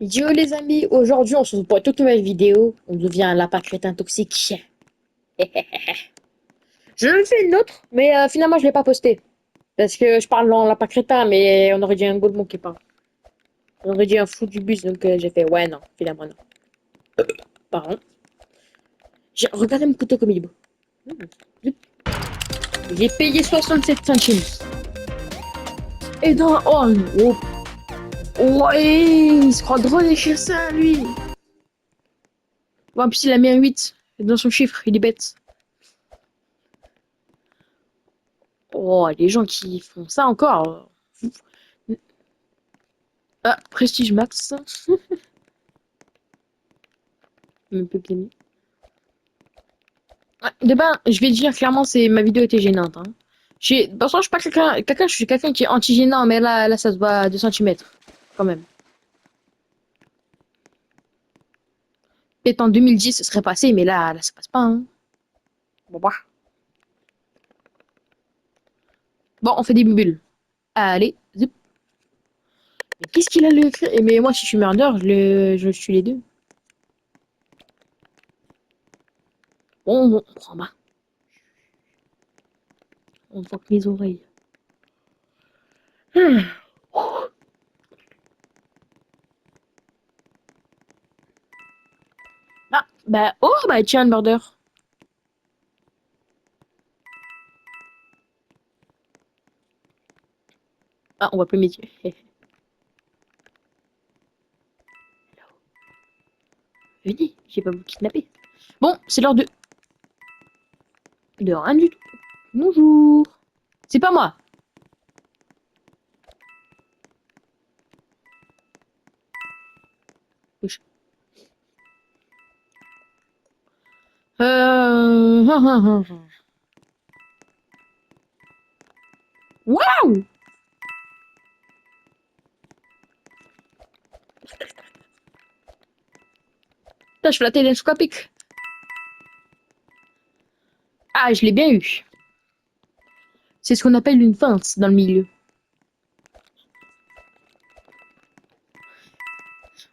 Yo les amis, aujourd'hui on se retrouve pour une toute nouvelle vidéo. On devient un lapin crétin toxique. Je le fais une autre, mais finalement je l'ai pas posté. Parce que je parle en lapin crétin, mais on aurait dit un golemon qui parle. On aurait dit un fou du bus, donc j'ai fait ouais non, finalement non. Pardon. Regardez mon couteau comme il est beau. J'ai payé 67 centimes. Et dans... Oh, oh, ouais, il se croit drôle et chassin lui. Bon, en plus il a mis un 8 dans son chiffre, il est bête. Oh, les gens qui font ça encore. Ah, Prestige Max. Un peu bien mis. Ouais, de ben, je vais dire clairement, c'est ma vidéo était gênante. Hein. Dans le sens, je suis pas je suis quelqu'un qui est anti-gênant, mais là, ça se voit à 2 centimètres, quand même. Peut-être en 2010, ce serait passé, mais là, ça passe pas. Hein. Bon, bah. Bon, on fait des bulles. Allez, zip. Mais qu'est-ce qu'il a le écrit? Mais moi, si je suis murder, je tue les deux. Bon, on prend bas. On voit que mes oreilles. Hmm. Ah, bah, oh, bah, tiens, murder. Ah, on voit plus mes yeux. Venez, j'ai pas vous kidnapper. Bon, c'est l'heure de rien du tout. Bonjour. C'est pas moi. Wesh. Euh... Waouh! Putain, je fais la télescopique. Ah, je l'ai bien eu. C'est ce qu'on appelle une feinte dans le milieu.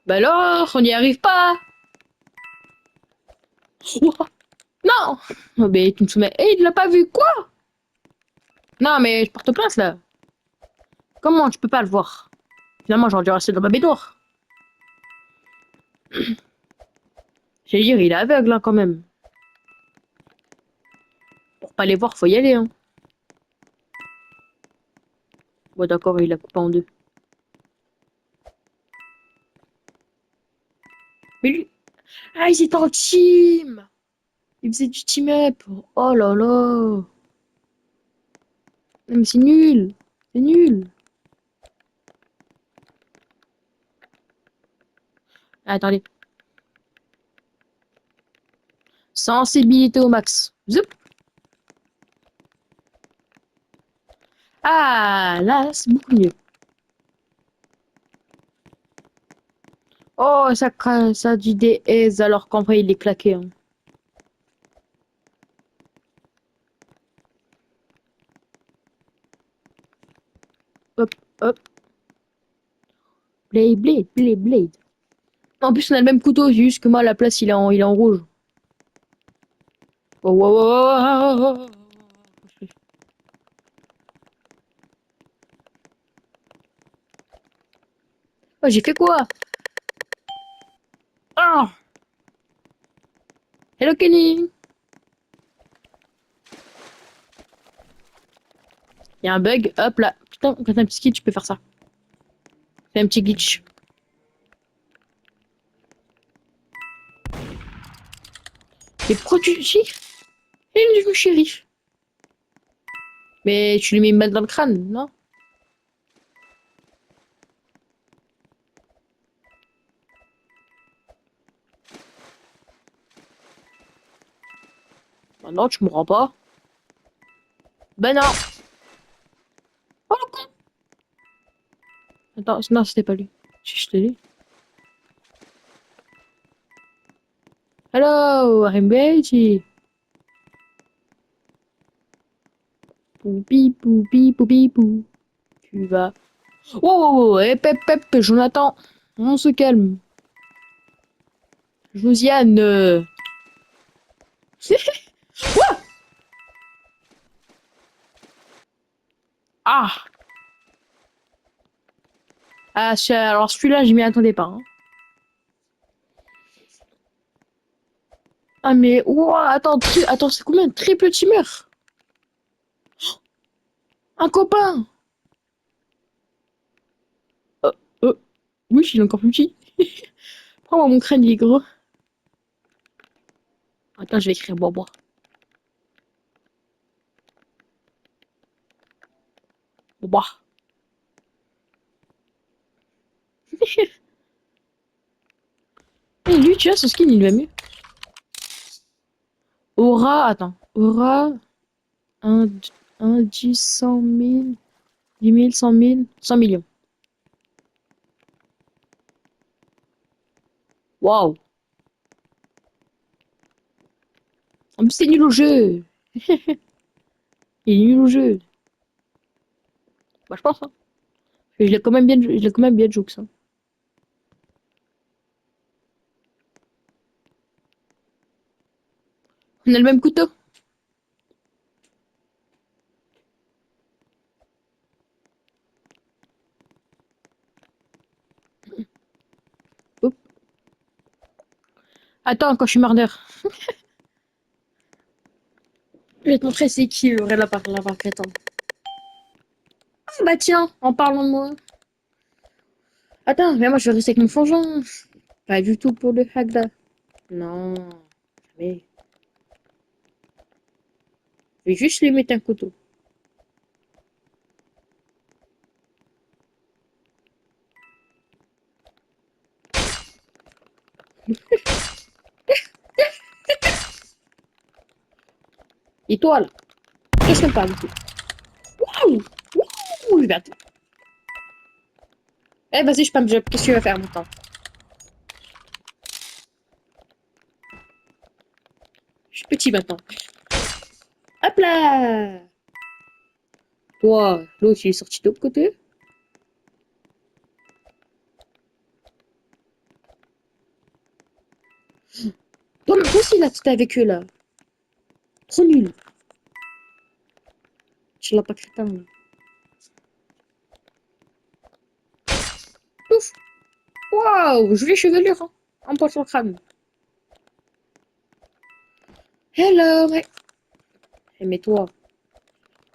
Bah alors, on n'y arrive pas. Ouah. Non! Oh, mais tu me soumets. Eh, il l'a pas vu, quoi? Non, mais je porte plainte là. Comment tu peux pas le voir? Finalement, j'aurais dû rester dans ma baignoire. J'allais dire, il est aveugle hein, quand même. Pour pas les voir, faut y aller. Hein. Bon, d'accord, il l'a coupé en deux. Mais lui. Ah, ils étaient en team! Ils faisaient du team up. Oh là là. Non, mais c'est nul. C'est nul. Ah, attendez. Sensibilité au max. Zoup. Ah, là, c'est beaucoup mieux. Oh, ça a du DS alors qu'en vrai, il est claqué. Hein. Hop, hop. Blade, blade, blade, blade. En plus, on a le même couteau, juste que moi, à la place, il est en rouge. Oh, wow, wow, wow, wow. Oh, j'ai fait quoi? Ah! Hello, Kenny! Il y a un bug, hop là. Putain, quand t'as un petit skill, tu peux faire ça. Fais un petit glitch. Mais pourquoi tu chiffres? Il est devenu shérif. Mais tu lui mets une balle dans le crâne, non? Bah non, tu mourras pas. Ben non! Oh le con! Attends, non, c'était pas lui. Je te dis. Hello, Rimbeji! Poupi, poupi, poupi, pou. Tu vas. Oh, oh, oh, hep, hep, hep, Jonathan! On se calme. Josiane. Quoi? Ah! Ah, alors celui-là, je m'y attendais pas, hein. Ah, mais, ouah, attends, attends, c'est combien? Triple teamer? Un copain! Euh, euh, oui, il est encore plus petit. Prends-moi mon crâne, il est gros. Attends, je vais écrire bois. Bois. Et lui, tu vois, ce skin, il va mieux. Aura, attends. Aura, un, 10, 100 000, 10 000, 100 000, 100 millions. Waouh! En plus, c'est nul au jeu. Il est nul au jeu. Bah, je pense, hein. Je l'ai quand même bien, je l'ai quand même bien joué que ça. On a le même couteau. Hop. Attends, quand je suis mardeur. Je vais te montrer c'est qui le vrai lapin crétin. Ah bah tiens, en parlant de moi. Attends, mais moi je vais rester avec mon frangin. Pas du tout pour le Hagda. Non, jamais. Je vais juste lui mettre un couteau. Et toi là, qu'est-ce que pas du tout? Waouh! Waouh! Je vais attendre. Eh vas-y, je peux me job. Qu'est-ce que tu vas faire maintenant? Je suis petit maintenant. Hop là! Toi, l'autre il est sorti de l'autre côté. Toi aussi là, t'étais avec eux là. Trop nul. Tu l'as pas crétin là. Ouf! Waouh! Jolie chevelure, hein. Un poil sur le crâne. Hello, mec. Eh, mais toi.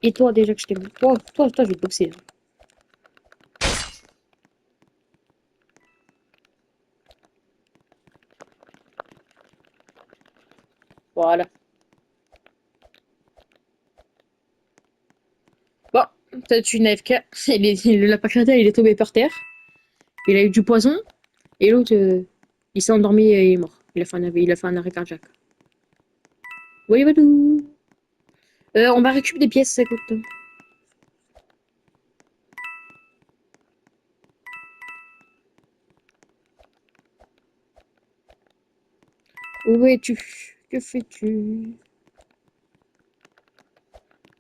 Et toi déjà que je t'aime. Toi, je vais te boxer, hein. Voilà. Bon, peut-être une AFK. Le lapin crétin, il est tombé par terre. Il a eu du poison. Et l'autre, il s'est endormi et il est mort. Il a fait un arrêt cardiaque. Oui, badou. On va récupérer des pièces, ça coûte. Où es-tu? Que fais-tu?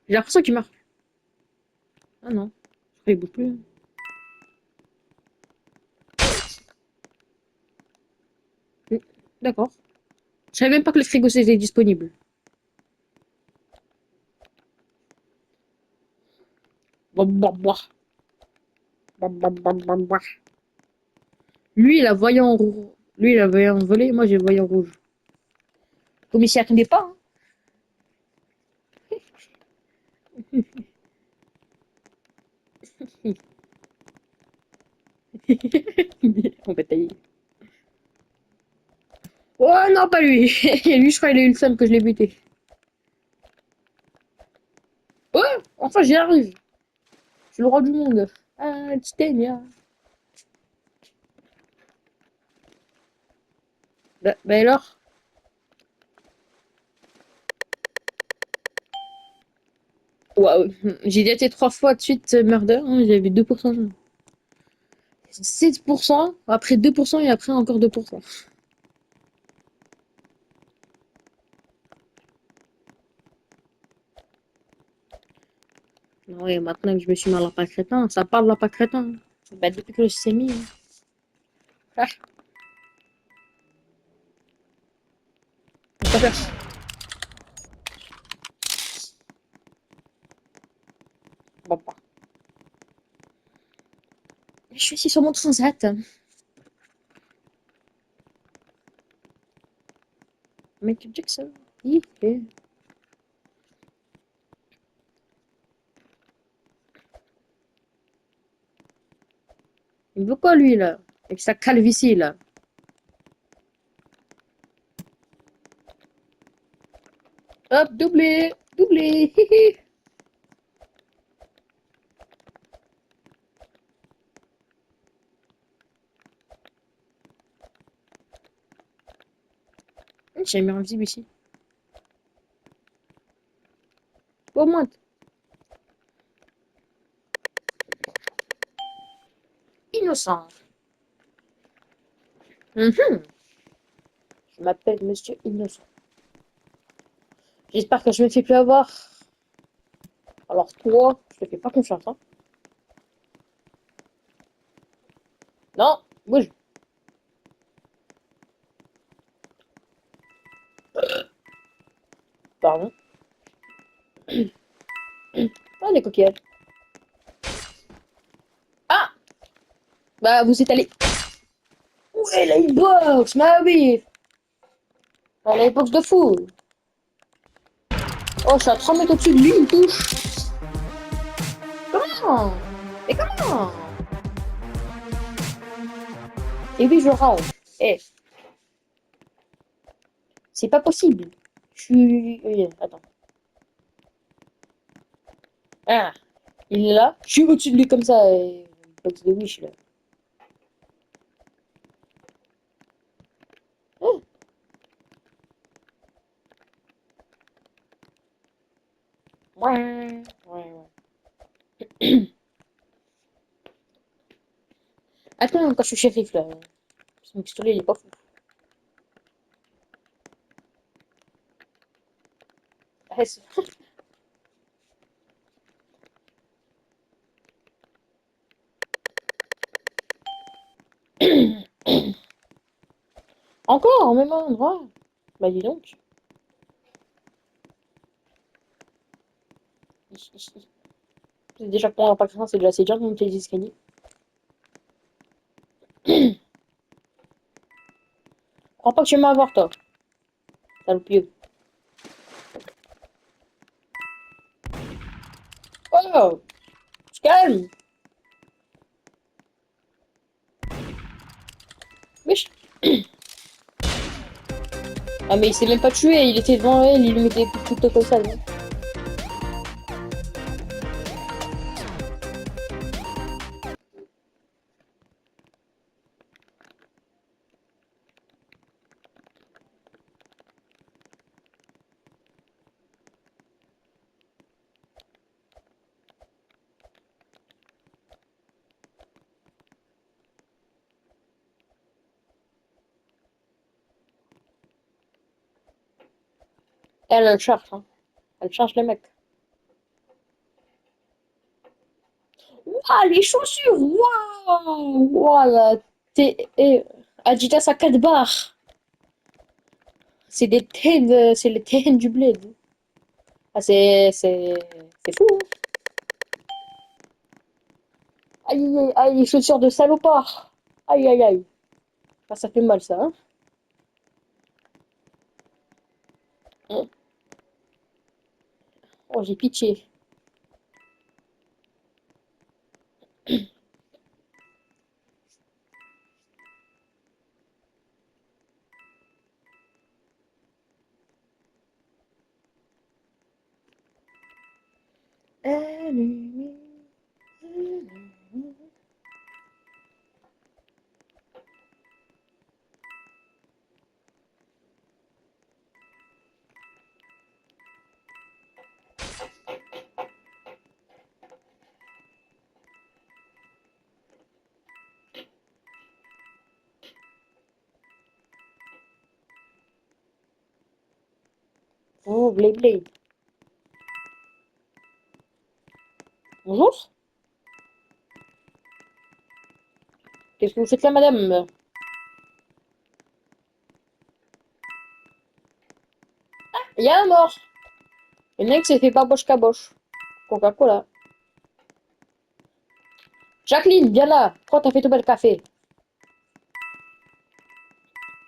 J'ai l'impression qu'il marche. Ah non, je crois qu'il bouge plus. Mm, d'accord. Je savais même pas que le frigo c'était disponible. Boah, boah, boah. Boah, boah, boah, boah, boah. Lui, il a voyant rouge. Lui, il a voyant volé, moi j'ai voyant rouge. Comme il s'y attendait pas, hein. On va tailler. Oh non, pas lui. Lui, je crois qu'il a eu le seum que je l'ai buté. Ouais, enfin j'y arrive. Je suis le roi du monde. Ah, Titania. Bah alors? Waouh. J'ai daté 3 fois de suite murder, hein, j'avais 2%. 7%, après 2% et après encore 2%. Ouais, maintenant que je me suis mis à lapin crétin, ça parle lapin crétin. Bah, depuis que je sais mis, hein. Ah, je préfère. Bon, pas. Je suis ici sur mon transat. Michael Jackson. Il fait. Il veut quoi, lui, là? Avec sa calvitie, là. Hop, doublé. Doublé. Hihi. J'ai mis invisible ici. Au moins. Innocent. Mhm. Je m'appelle Monsieur Innocent. J'espère que je me fais plus avoir. Alors toi, je te fais pas confiance, hein. Non, bouge. Pardon. Ah, les coquillettes. Ah! Bah, vous êtes allé. Ouais, la hitbox, bah oui. Ah, la hitbox de fou. Oh, je suis à 3 mètres au-dessus de lui, il me touche. Comment? Mais comment? Et oui, je range. Eh, c'est pas possible. Je suis... Attends. Ah, il est là. Je suis au-dessus de lui comme ça. Et... Box de Wish, là. Oh, ouais, ouais, ouais. Attends, quand je suis shérif, là. Ce pistolet, il est pas fou. Ah, encore, au même endroit. Bah, dis donc. C'est déjà pour un pas c'est déjà assez dur de monter les escaliers. Crois pas que tu vas m'avoir, toi. Salopieux. Oh, tu calme. Wesh. Ah, mais il s'est même pas tué, il était devant elle, il lui mettait des coups de couteau comme ça. Non. Elle charge, hein. Elle charge les mecs. Waouh, les chaussures! Waouh! Voilà. Adidas à 4 barres. C'est des TN, c'est les TN du bled. Ah, c'est fou, hein. Aïe, aïe, aïe, les chaussures de salopard. Aïe, aïe, aïe. Ah, ça fait mal, ça, hein. Oh, j'ai pitié. Oh, Blade Blade. Bonjour. Qu'est-ce que vous faites là, madame? Il y a un mort. Le mec s'est fait baboche caboche. Coca-Cola. Jacqueline, viens là. Pourquoi t'as fait tomber le café?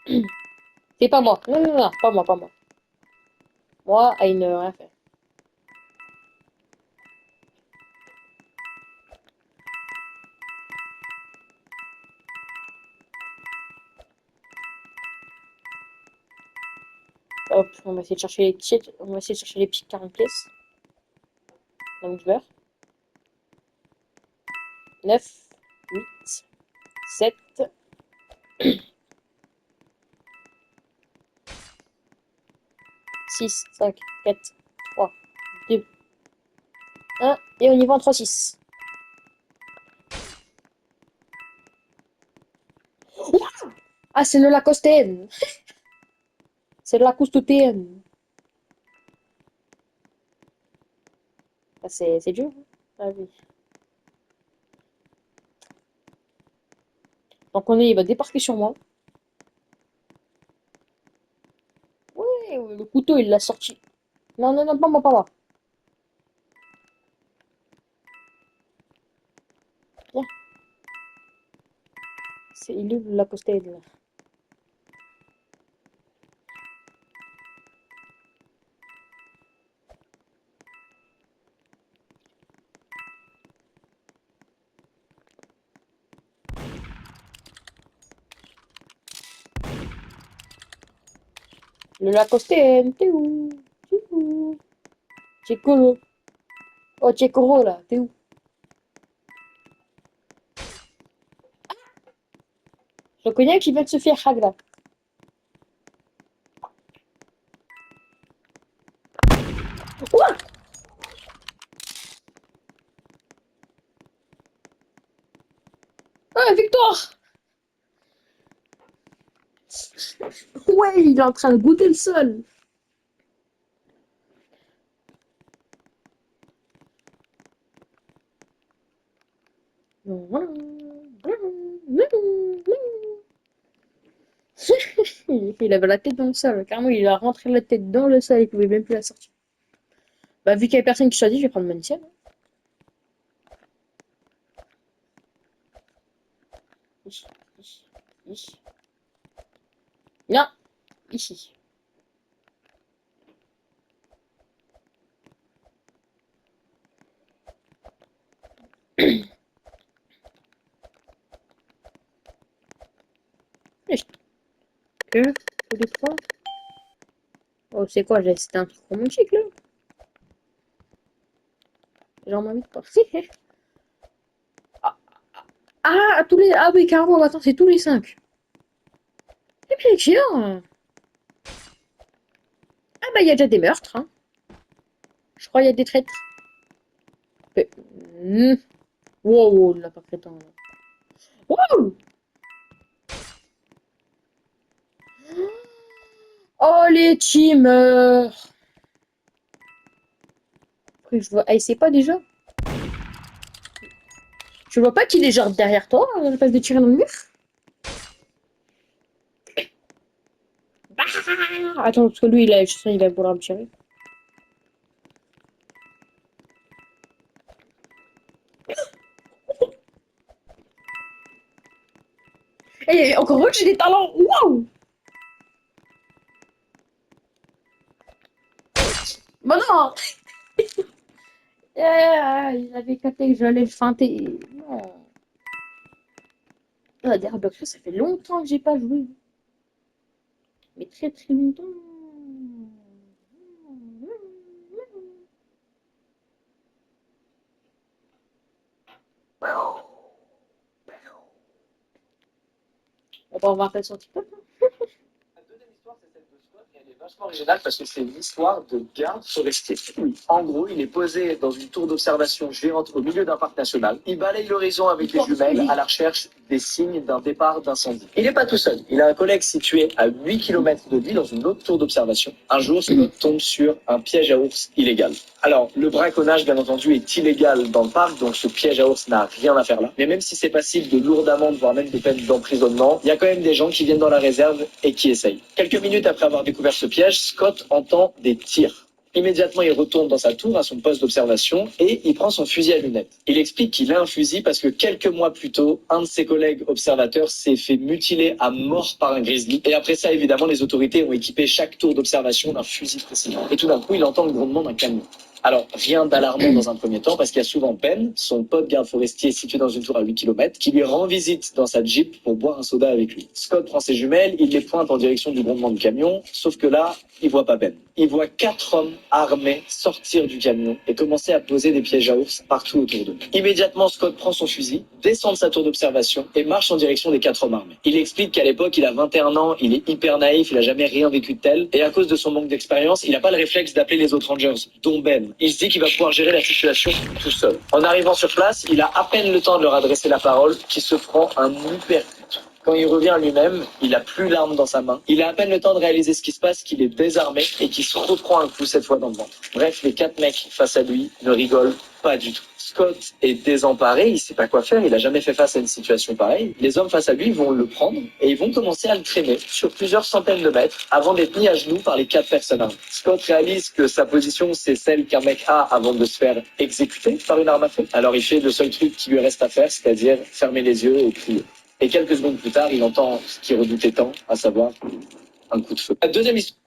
C'est pas moi. Non, non, non, pas moi, pas moi. Moi, il ne rien fait. Hop, on va essayer de chercher les petites. On va essayer de chercher les petites 40 pièces. Donc, beurre. 9, 8, 7. 6, 5, 4, 3, 2, 1. Et on y va en 3, 6. Ah, c'est le Lacoste. C'est le Lacoste TN. Ah, c'est dur. Ah oui. Donc il va débarquer sur moi. Ouais, le couteau, il l'a sorti. Non, non, non, pas moi, pas moi. Viens. Il est où le Lacoste, là? Le Lacoste, t'es où? T'es où? Tchekolo. Oh, Tchekoro, là, t'es où? Je connais un qui vient de se faire hag, là. Ouah. Ah, victoire! Ouais, il est en train de goûter le sol. Il avait la tête dans le sol. Carrément, il a rentré la tête dans le sol. Il pouvait même plus la sortir. Bah, vu qu'il y a personne qui choisit, je vais prendre magnésium. Ici, ici, ici. Non, ici. Ici. Que? Tous les trois. Oh, c'est quoi? C'était un truc romantique, là? Genre, m'invite pas. Ah, tous les... Ah oui, carrément, attends, c'est tous les 5. C'est bien chiant. Ah bah, il y a déjà des meurtres, hein. Je crois qu'il y a des traîtres. Mais... Wow, wow, là, pas crétin, là. Wow. Oh, les teamers. Après, je vois... Ah, c'est pas déjà? Tu vois pas qu'il est genre derrière toi, à la place de tirer dans le mur? Bah. Attends, parce que lui, je sens il va vouloir me tirer. Et encore heureux que j'ai des talents. Waouh! Bah non! Il avait capté que j'allais le feinter. Non. Ah, derrière Blox, ça fait longtemps que j'ai pas joué. Mais très très longtemps. On va voir ça sur TikTok. La deuxième histoire, c'est celle de Scott, et elle est vachement originale parce que c'est une histoire de garde forestier. En gros, il est posé dans une tour d'observation géante au milieu d'un parc national. Il balaye l'horizon avec des jumelles à la recherche des signes d'un départ d'incendie. Il n'est pas tout seul. Il a un collègue situé à 8 km de lui dans une autre tour d'observation. Un jour, Scott tombe sur un piège à ours illégal. Alors, le braconnage, bien entendu, est illégal dans le parc, donc ce piège à ours n'a rien à faire là. Mais même si c'est passible de lourdes amendes, voire même de peines d'emprisonnement, il y a quand même des gens qui viennent dans la réserve et qui essayent. Quelques minutes après avoir découvert ce piège, Scott entend des tirs. Immédiatement, il retourne dans sa tour, à son poste d'observation, et il prend son fusil à lunettes. Il explique qu'il a un fusil parce que quelques mois plus tôt, un de ses collègues observateurs s'est fait mutiler à mort par un grizzly. Et après ça, évidemment, les autorités ont équipé chaque tour d'observation d'un fusil précis. Et tout d'un coup, il entend le grondement d'un camion. Alors, rien d'alarmant dans un premier temps, parce qu'il y a souvent Ben, son pote garde forestier situé dans une tour à 8 km, qui lui rend visite dans sa Jeep pour boire un soda avec lui. Scott prend ses jumelles, il les pointe en direction du grondement du camion, sauf que là, il voit pas Ben. Il voit 4 hommes armés sortir du camion et commencer à poser des pièges à ours partout autour d'eux. Immédiatement, Scott prend son fusil, descend de sa tour d'observation et marche en direction des 4 hommes armés. Il explique qu'à l'époque, il a 21 ans, il est hyper naïf, il a jamais rien vécu de tel, et à cause de son manque d'expérience, il n'a pas le réflexe d'appeler les autres rangers, dont Ben. Il se dit qu'il va pouvoir gérer la situation tout seul. En arrivant sur place, il a à peine le temps de leur adresser la parole qu'il se prend un uppercut. Quand il revient à lui-même, il a plus l'arme dans sa main. Il a à peine le temps de réaliser ce qui se passe, qu'il est désarmé et qu'il se reprend un coup cette fois dans le ventre. Bref, les 4 mecs face à lui ne rigolent pas du tout. Scott est désemparé, il sait pas quoi faire, il a jamais fait face à une situation pareille. Les hommes face à lui vont le prendre et ils vont commencer à le traîner sur plusieurs centaines de mètres avant d'être mis à genoux par les 4 personnes armées. Scott réalise que sa position, c'est celle qu'un mec a avant de se faire exécuter par une arme à feu. Alors il fait le seul truc qui lui reste à faire, c'est-à-dire fermer les yeux et crier. Et quelques secondes plus tard, il entend ce qu'il redoutait tant, à savoir un coup de feu. La deuxième histoire.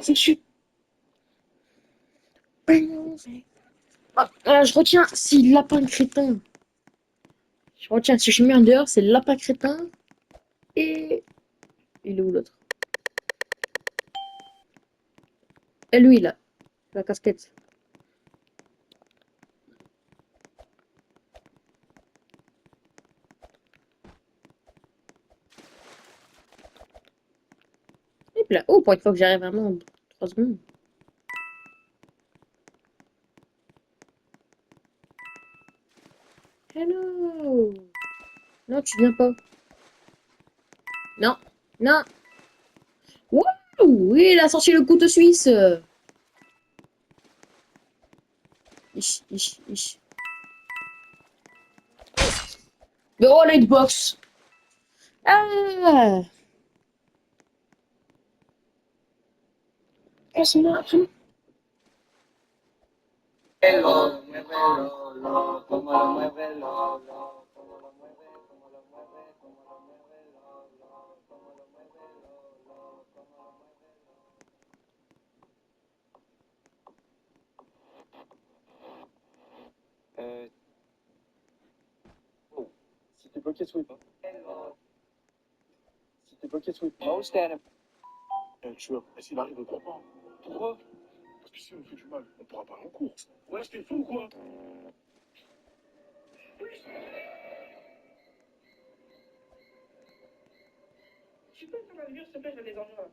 C'est que je suis. Ah, je retiens, c'est lapin crétin. Je retiens, si je suis mis en dehors, c'est lapin crétin. Et. Il est où l'autre? Et lui, là. La casquette. Et puis là. Oh, pour une fois que j'arrive vraiment en 3 secondes. Hello! Non, tu viens pas. Non, non. Wouh! Oui, il a sorti le couteau suisse. Ich, ich, ich. Mais oh, la hitbox! Ah! Casse-moi, tout. Oh, si t'es bloqué sous pas. Si t'es bloqué sous Most enemy. Tueur, est-ce qu'il arrive au comprendre? Pourquoi? Parce que si on fait du mal, on pourra pas aller en course. Ouais, c'était fou ou quoi? Tu peux faire la lumière, s'il te plaît, j'ai des ennuis là.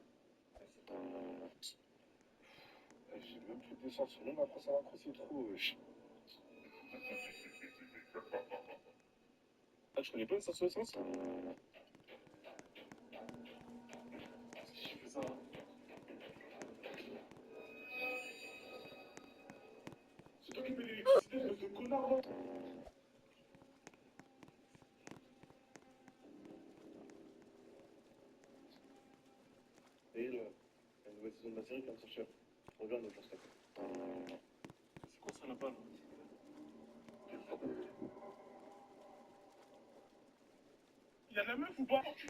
J'ai même fait descendre sur même après ça va c'est trop. Ah, tu connais pas une station essence? Si je fais ça, c'est toi qui fais l'électricité, espèce de connard là. Et la nouvelle saison de la série vient de sortir. Regarde le jour, s'il te plaît. C'est quoi ça là-bas là? Il y a de la meuf ou pas? Je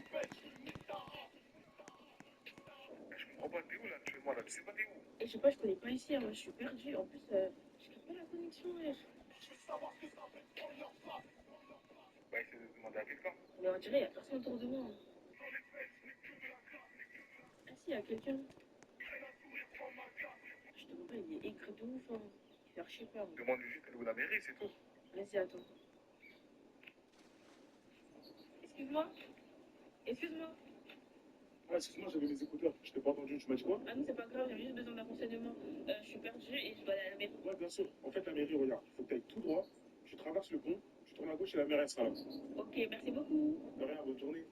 comprends pas, t'es où là actuellement là? Tu sais pas t'es où? Et je sais pas, je connais pas ici, hein, moi je suis perdue. En plus, je capte pas la connexion, wesh. Bah, essaie de demander à quelqu'un. Mais on dirait, y a personne autour de moi, hein. Ah si, y a quelqu'un. te comprends, il est aigri de ouf, hein. Il fait archi peur. Demande-lui juste elle est où la mairie, c'est tout. Vas-y, attends. Excuse-moi. Excuse-moi. Ah, excuse-moi, j'avais mes écouteurs. Je t'ai pas entendu, tu m'as dit quoi? Ah non, c'est pas grave, j'ai juste besoin d'un renseignement. Je suis perdue et je dois aller à la mairie. Ouais, bien sûr. En fait, la mairie, regarde, il faut que tu ailles tout droit, tu traverses le pont, tu tournes à gauche et la mairie, elle sera là. Ok, merci beaucoup. De rien, bonne journée.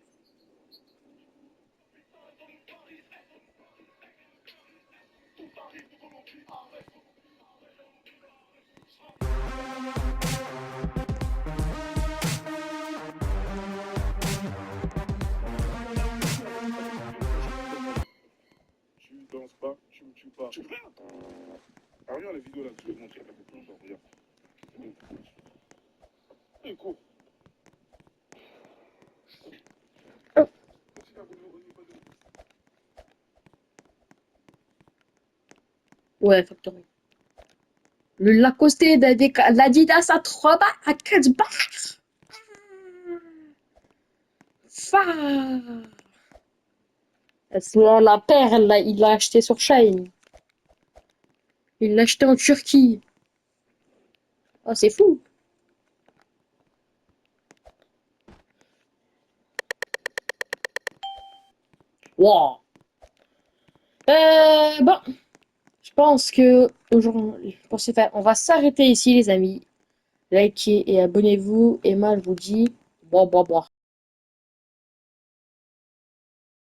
Tu danses pas, tu me tues pas. Tu veux rien? Ah, regarde la vidéo là que je vais te montrer, elle fait plus longtemps, regarde. C'est bon. Allez, cours. Continue à rouler pas de ouf. Ouais, Factory. Le Lacoste l'Adidas à 3 balles, à 4 balles. Fa. La perle, là, il l'a acheté sur Shine. Il l'a acheté en Turquie. Oh, c'est fou. Wow. Bon, je pense que aujourd'hui, on va s'arrêter ici, les amis. Likez et abonnez-vous. Et moi, je vous dis, bois, bois, bois.